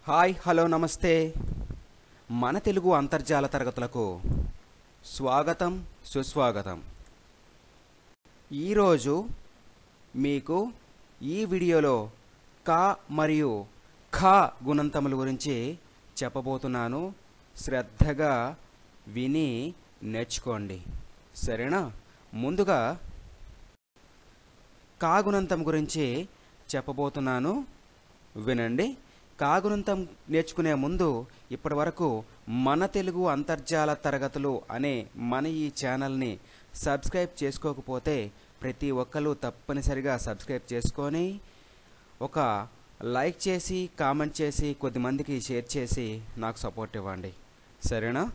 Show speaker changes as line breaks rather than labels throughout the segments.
Hi hello నమస్తే మన తెలుగు అంతర్జాల తరగతులకు స్వాగతం సుస్వాగతం. ఈరోజు మీకు ఈ వీడియోలో క మరియు ఖ గుణంతముల గురించి చెప్పబోతున్నాను. శ్రద్ధగా విని నేర్చుకోండి, సరేనా? ముందుగా క గుణంతం గురించి చెప్పబోతున్నాను, వినండి. కాగుణంతం నేర్చుకునే ముందు ఇప్పటి వరకు మన తెలుగు అంతర్జాల తరగతులు అనే మన ఈ ఛానల్ని సబ్స్క్రైబ్ చేసుకోకపోతే ప్రతి ఒక్కరు తప్పనిసరిగా సబ్స్క్రైబ్ చేసుకొని ఒక లైక్ చేసి కామెంట్ చేసి కొద్దిమందికి షేర్ చేసి నాకు సపోర్ట్ ఇవ్వండి, సరేనా?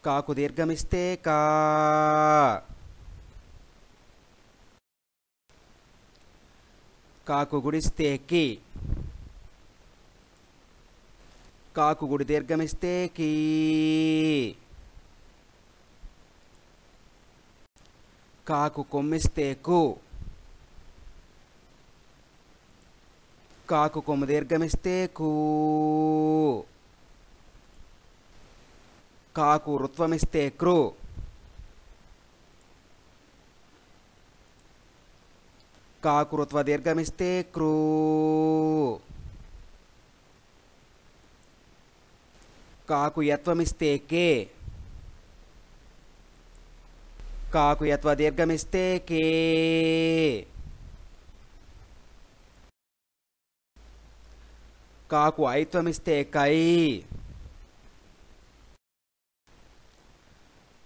కాకు దీర్ఘమిస్తే కా, కాకు గుడిస్తే కి, కాకు గుడి దీర్ఘమిస్తే కీ, కాకు కొమ్మిస్తే కు, కాకు కొమ్ము దీర్ఘమిస్తే కూ, కాకు రుత్వమిస్తే క్రు, కాకు రుత్వ దీర్ఘమిస్తే క్రూ, కాకు యత్వమిస్తే కే, కాకు యత్వ దీర్ఘమిస్తే కే, కాకు ఐత్వమిస్తే కై,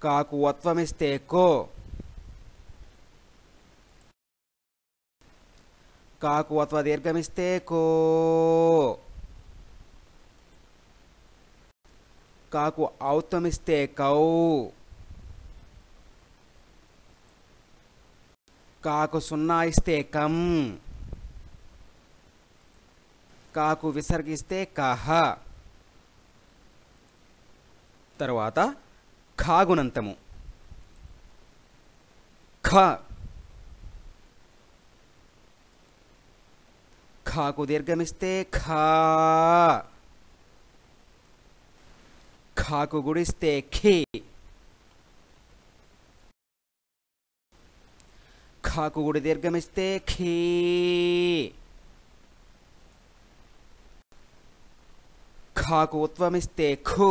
కాకు వత్వమిస్తే కో, కాకు వత్వ దీర్ఘమిస్తే కో, కాకు ఔత్వమిస్తే కౌ, కాకు సున్నా ఇస్తే కం, కాకు విసర్గిస్తే కహ. తరువాత ఖాగుణంతము. ఖ, ఖాకు దీర్ఘమిస్తే ఖా, ఖాకు గుడిస్తే ఖి, ఖాకు గుడి దీర్ఘమిస్తే ఖీ, ఖాకు ఉత్వమిస్తే ఖు,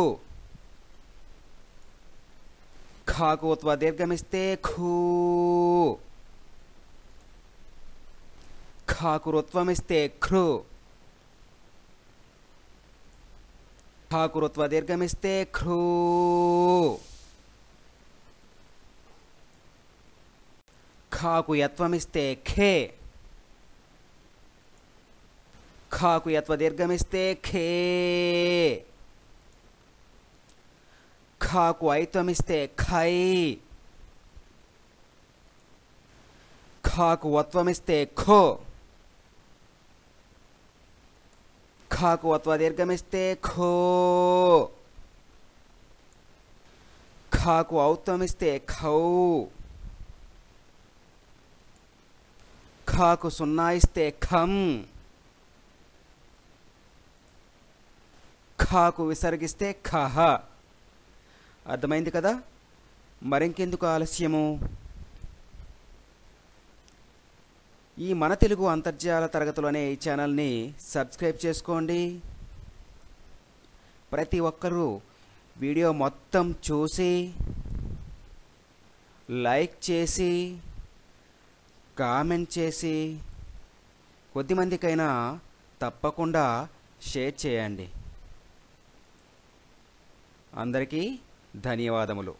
ఖాకు ఉత్వ దీర్ఘమిస్తే ఖూ, ఖాకు రుత్వమిస్తే ఖృ, ఖాకు రుత్వ దీర్ఘమిస్తే ఖృ, ఖాకు యత్వమిస్తే ఖే, ఖాకు యత్వ దీర్ఘమిస్తే ఖే, ఖాకు ఐత్వమిస్తే ఖై, ఖాకు వత్వమిస్తే ఖో, ఖాకు వత్వ దీర్ఘమిస్తే ఖో, ఖాకు ఔత్వమిస్తే ఖౌ, ఖాకు సున్నా ఇస్తే ఖం, ఖాకు విసర్గిస్తే ఖహ. అర్థమైంది కదా? మరింకెందుకు ఆలస్యము? ఈ మన తెలుగు అంతర్జాల తరగతులు అనే ఈ ఛానల్ని సబ్స్క్రైబ్ చేసుకోండి. ప్రతి ఒక్కరూ వీడియో మొత్తం చూసి లైక్ చేసి కామెంట్ చేసి కొద్దిమందికైనా తప్పకుండా షేర్ చేయండి. అందరికీ ధన్యవాదములు.